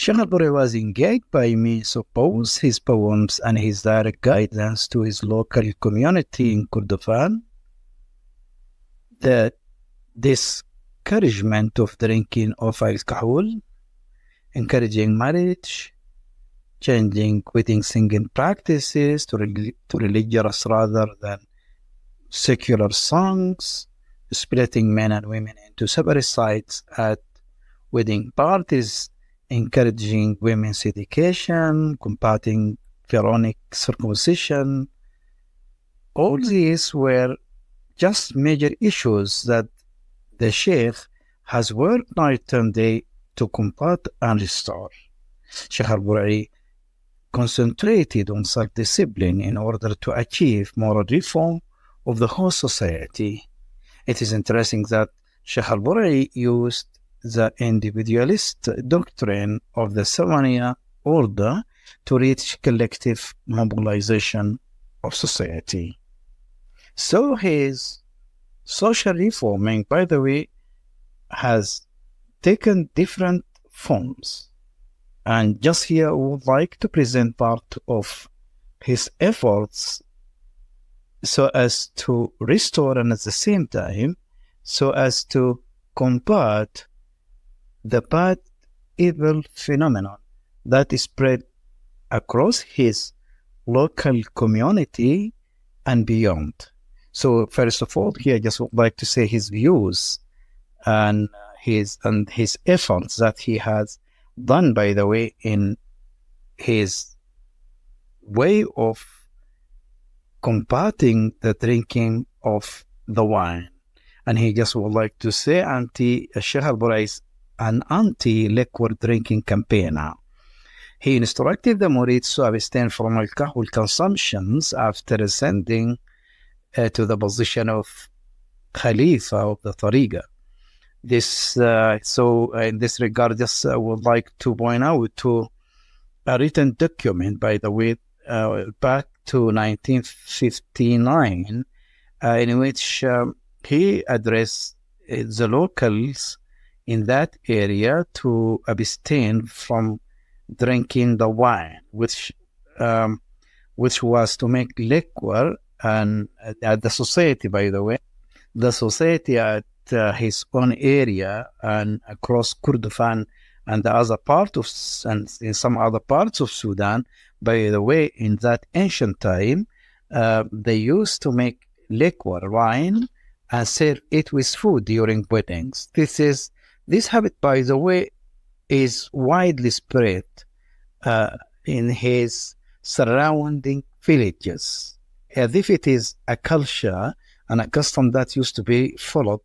Sheikh al-Burai was engaged by means of both his poems and his direct guidance to his local community in Kordofan. The discouragement of drinking of alcohol, encouraging marriage, changing wedding singing practices to religious rather than secular songs, splitting men and women into separate sides at wedding parties, encouraging women's education, combating pharaonic circumcision. All these were just major issues that the Sheikh has worked night and day to combat and restore. Sheikh al-Burai concentrated on self-discipline in order to achieve moral reform of the whole society. It is interesting that Sheikh al-Burai used the individualist doctrine of the Samaniya order to reach collective mobilization of society. So his social reforming, by the way, has taken different forms. And just here I would like to present part of his efforts so as to restore and at the same time so as to combat the bad evil phenomenon that is spread across his local community and beyond. So first of all, here I just would like to say his views and his efforts that he has done, by the way, in his way of combating the drinking of the wine. And he just would like to say Sheikh al-Burai is an anti-liquor drinking campaigner. He instructed the Murids to abstain from alcohol consumptions after ascending to the position of Khalifa of the Tariqa. So in this regard, just would like to point out to a written document, by the way, back to 1959, in which he addressed the locals in that area to abstain from drinking the wine, which was to make liquor, and at the society, by the way, the society at his own area and across Kordofan and the other part of, and in some other parts of Sudan, by the way, in that ancient time, they used to make liquor, wine, and serve it with food during weddings. This habit, by the way, is widely spread in his surrounding villages, as if it is a culture and a custom that used to be followed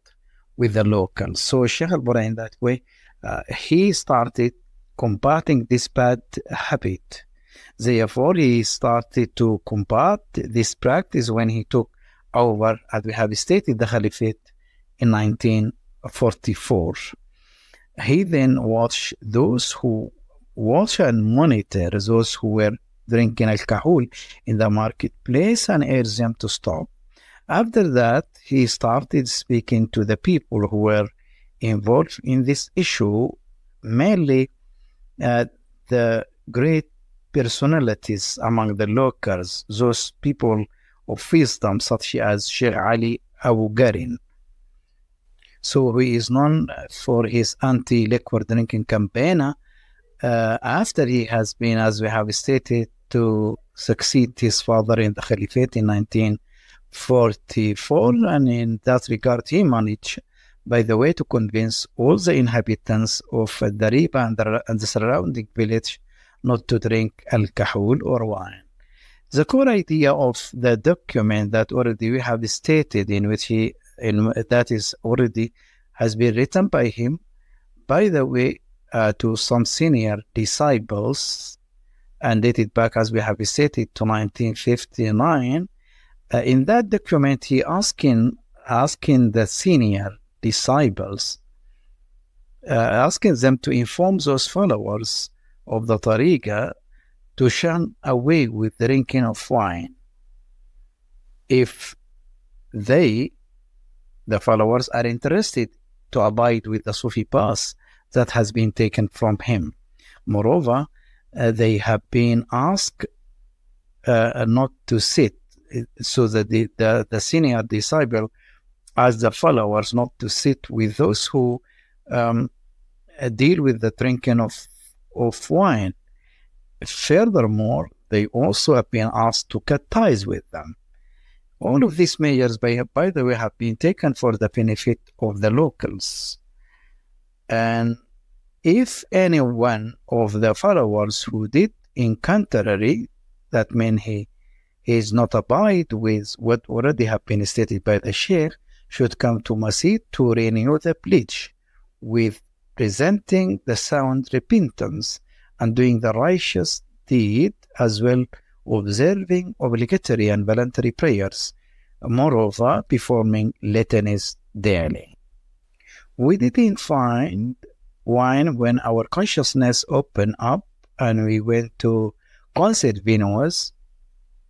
with the locals. So Sheikh al-Burai, in that way, he started combating this bad habit. Therefore, he started to combat this practice when he took over, as we have stated, the Caliphate in 1944. He then watched those who watch and monitor those who were drinking alcohol in the marketplace and urged them to stop. After that, he started speaking to the people who were involved in this issue, mainly the great personalities among the locals, those people of wisdom such as Sheikh Ali Abu Garin. So he is known for his anti-liquor drinking campaign after he has been, as we have stated, to succeed his father in the Caliphate in 1944, and in that regard he managed, by the way, to convince all the inhabitants of Dariba and the surrounding village not to drink alcohol or wine. The core idea of the document that already we have stated, in which that is already has been written by him, by the way, to some senior disciples, and dated back, as we have stated, to 1959. In that document, he asking the senior disciples, asking them to inform those followers of the Tariqa to shun away with drinking of wine if they, the followers, are interested to abide with the Sufi path that has been taken from him. Moreover, they have been asked not to sit, so that the senior disciple asked the followers not to sit with those who deal with the drinking of wine. Furthermore, they also have been asked to cut ties with them. All of these measures, by the way, have been taken for the benefit of the locals. And if any one of the followers who did in contrary, that means he is not abide with what already have been stated by the Sheikh, should come to Masjid to renew the pledge with presenting the sound repentance and doing the righteous deed, as well observing obligatory and voluntary prayers, moreover performing litanies daily. We didn't find wine when our consciousness opened up and we went to concert venues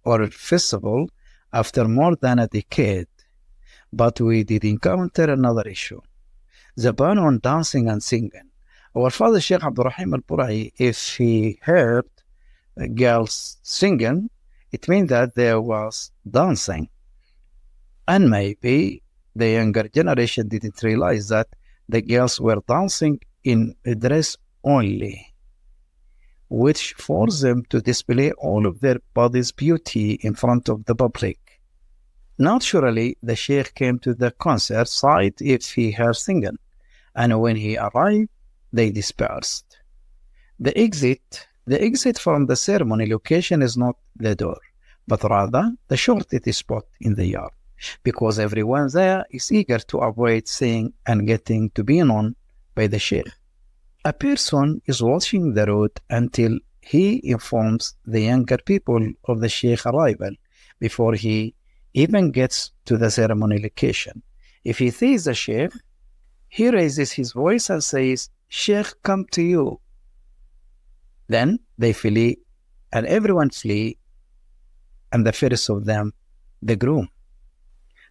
or festival after more than a decade, but we did encounter another issue: the ban on dancing and singing. Our father Sheikh al-Burai, if he heard girls singing, it means that there was dancing. And maybe the younger generation didn't realize that the girls were dancing in a dress only, which forced them to display all of their body's beauty in front of the public. Naturally, the Sheikh came to the concert site if he heard singing, and when he arrived, they dispersed. The exit from the ceremony location is not the door, but rather the shortest spot in the yard, because everyone there is eager to avoid seeing and getting to be known by the Sheikh. A person is watching the road until he informs the younger people of the Sheikh arrival before he even gets to the ceremony location. If he sees the Sheikh, he raises his voice and says, "Sheikh, come to you." Then they flee, and everyone flee, and the first of them, the groom.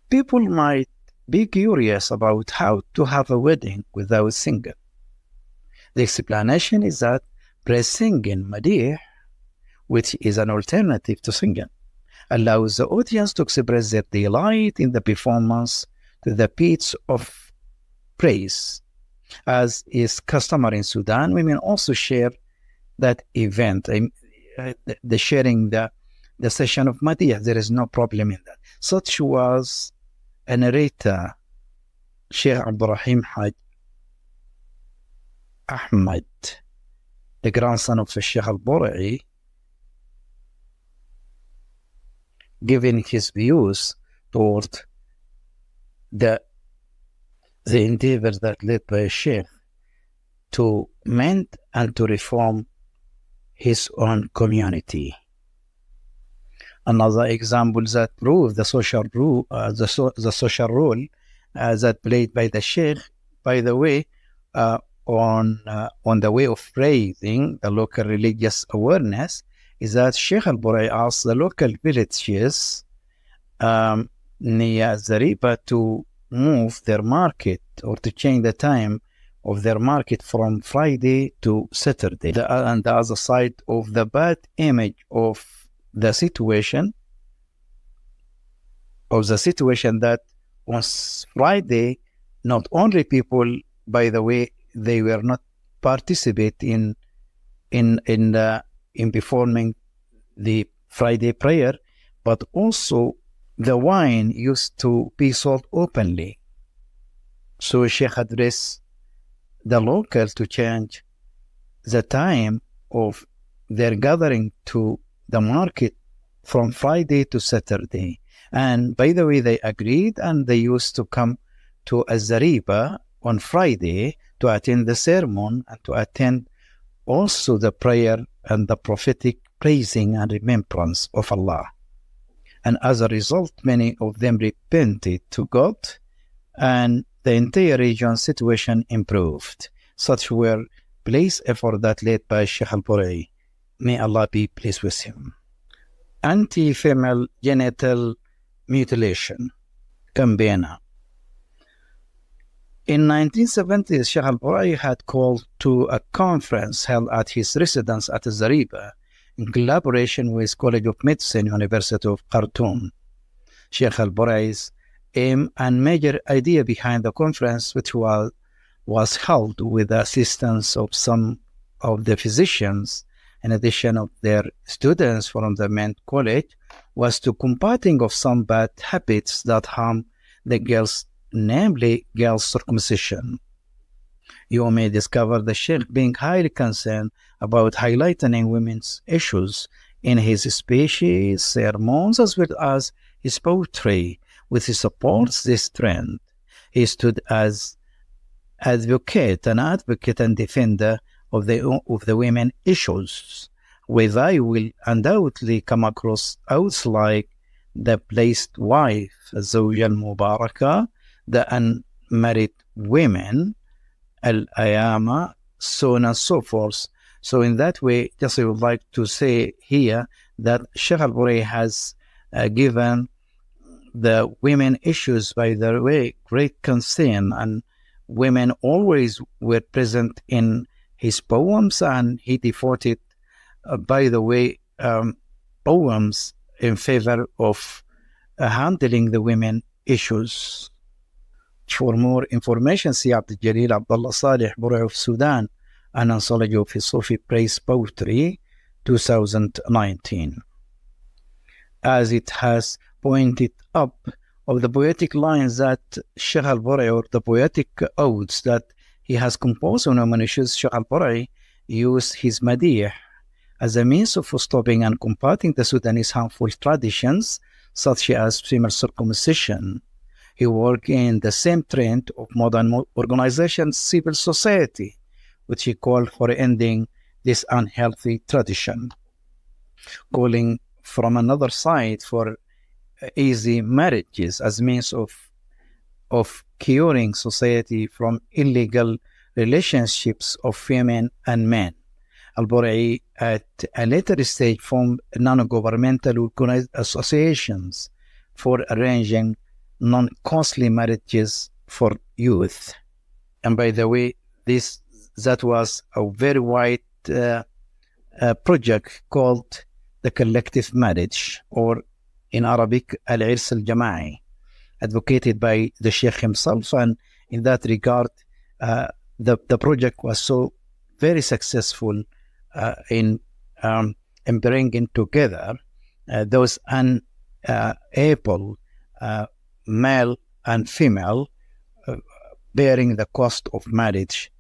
People might be curious about how to have a wedding without singing. The explanation is that praise singing, madih, which is an alternative to singing, allows the audience to express their delight in the performance to the beats of praise. As is customary in Sudan, women also share that event, the sharing the session of madih. There is no problem in that. Such was a narrator, Sheikh Abdurrahim Haj Ahmad, the grandson of Sheikh al-Burai, giving his views toward the endeavors that led by Sheikh to mend and to reform his own community. Another example that proves the social role, that played by the Sheikh, by the way, on the way of raising the local religious awareness, is that Sheikh al-Burai asked the local villages near Zariba to move their market or to change the time of their market from Friday to Saturday. And the other side of the bad image of the situation, that on Friday, not only people, by the way, they were not participate in performing the Friday prayer, but also the wine used to be sold openly. So Sheikh addressed the local to change the time of their gathering to the market from Friday to Saturday. And by the way, they agreed, and they used to come to Zariba on Friday to attend the sermon and to attend also the prayer and the prophetic praising and remembrance of Allah. And as a result, many of them repented to God, and the entire region's situation improved. Such were place effort that led by Sheikh al-Burai. May Allah be pleased with him. Anti-female genital mutilation, Gambena. In 1970s, Sheikh al-Burai had called to a conference held at his residence at Zariba in collaboration with College of Medicine, University of Khartoum. Sheikh al-Burai's aim and major idea behind the conference, which was held with the assistance of some of the physicians, in addition of their students from the main college, was to combating of some bad habits that harm the girls, namely girls' circumcision. You may discover the Sheikh being highly concerned about highlighting women's issues in his speeches, sermons, as well as his poetry, which supports this trend. He stood as an advocate and defender of the women issues, which I will undoubtedly come across oaths like the placed wife, الزوجة المباركة, the unmarried women, al-ayama, so on and so forth. So in that way, just I would like to say here that Sheikh al-Burai has given the women issues, by the way, great concern, and women always were present in his poems, and he devoted, by the way, poems in favor of handling the women issues. For more information, see Abdul Jalil Abdullah Saleh, Burai of Sudan, an anthology of his Sufi praise poetry, 2019. As it has pointed up of the poetic lines that Sheikh al-Burai, or the poetic odes that he has composed on women issues, Sheikh al-Burai used his madih as a means of stopping and combating the Sudanese harmful traditions, such as female circumcision. He worked in the same trend of modern organization, civil society, which he called for ending this unhealthy tradition, calling from another side for easy marriages as means of curing society from illegal relationships of women and men. Al-Burai at a later stage formed non-governmental associations for arranging non-costly marriages for youth. And by the way, that was a very wide project called the collective marriage, or in Arabic, al-Irs al-Jama'i, advocated by the Sheikh himself. And in that regard, the project was so very successful in bringing together those unable male and female bearing the cost of marriage.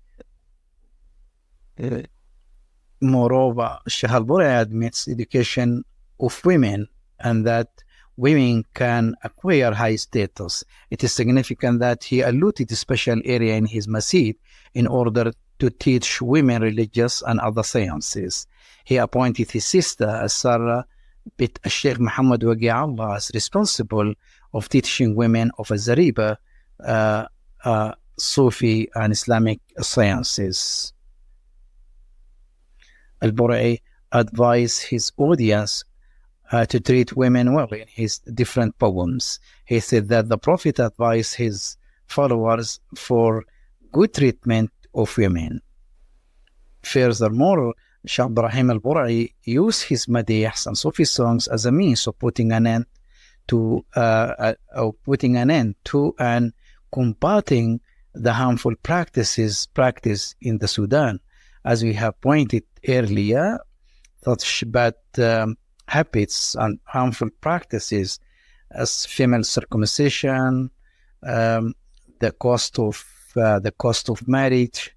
Moreover, Sheikh al-Burai admits education of women and that women can acquire high status. It is significant that he alluded to a special area in his masjid in order to teach women religious and other sciences. He appointed his sister, Sarah bint Sheikh Muhammad Wagi Allah, as responsible of teaching women of Zariba, Sufi and Islamic sciences. Al-Burai advised his audience to treat women well in his different poems. He said that the Prophet advised his followers for good treatment of women. Furthermore, Sheikh Ibrahim al-Burai used his madihs and Sufi songs as a means of putting an end to and combating the harmful practices practiced in the Sudan. As we have pointed earlier, such bad habits and harmful practices as female circumcision, the cost of marriage,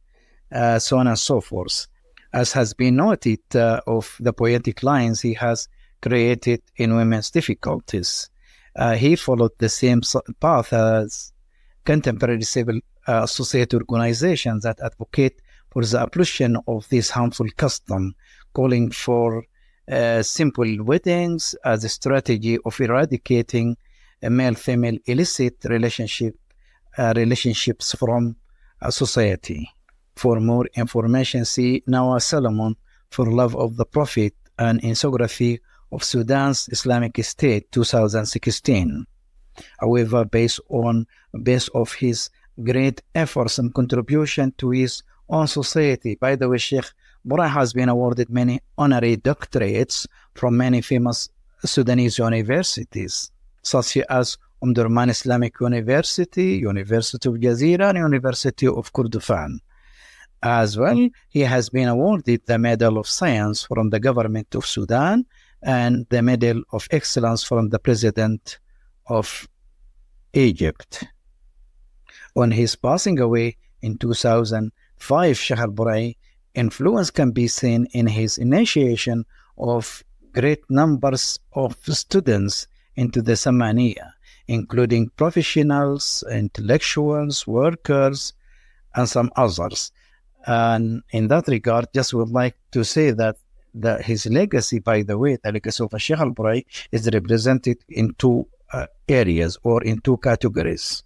so on and so forth. As has been noted of the poetic lines he has created in women's difficulties, he followed the same path as contemporary civil society organizations that advocate for the abolition of this harmful custom, calling for simple weddings as a strategy of eradicating male-female illicit relationships from society. For more information, see Nawa Solomon, For Love of the Prophet, an Infography of Sudan's Islamic State, 2016. However, based off his great efforts and contribution to his own society. By the way, Sheikh Burai has been awarded many honorary doctorates from many famous Sudanese universities, such as Omdurman Islamic University, University of Jazeera, and University of Kordofan. As well, he has been awarded the Medal of Science from the government of Sudan and the Medal of Excellence from the President of Egypt. On his passing away in 2005, Sheikh al-Burai influence can be seen in his initiation of great numbers of students into the Samaniya, including professionals, intellectuals, workers, and some others. And in that regard, just would like to say that his legacy, by the way, the legacy of Sheikh al-Burai is represented in two areas or in two categories.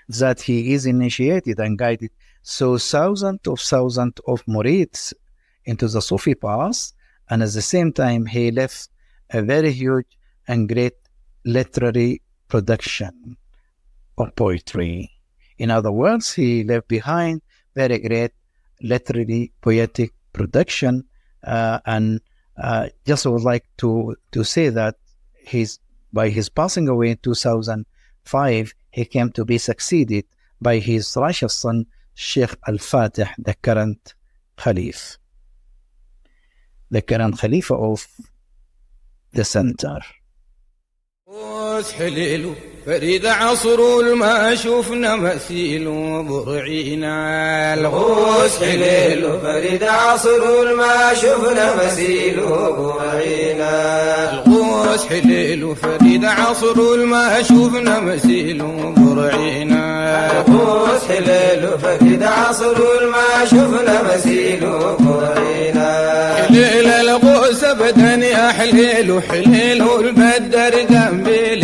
That he is initiated and guided so thousands of murids into the Sufi path, and at the same time he left a very huge and great literary production of poetry. In other words, he left behind very great literary poetic production, and just would like to say that by his passing away in 2005, he came to be succeeded by his righteous son, Sheikh al-Fatih, the current Khalif of the center. حليل فريد عصر ما شفنا مثيل برعينا الغوث حليل فريد عصر ما شفنا مثيل برعينا الغوث حليل فريد عصر ما شفنا مثيل برعينا الغوث حليل فريد عصر ما شفنا مثيل برعينا حليل الغوث بدن يا حليل حليل البدر قنبليل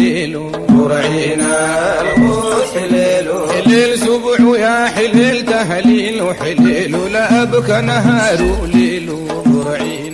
برعينا الغوث حليل حليل سبع يا حليل تهليل حليل لا أبكى نهار ليل برعينا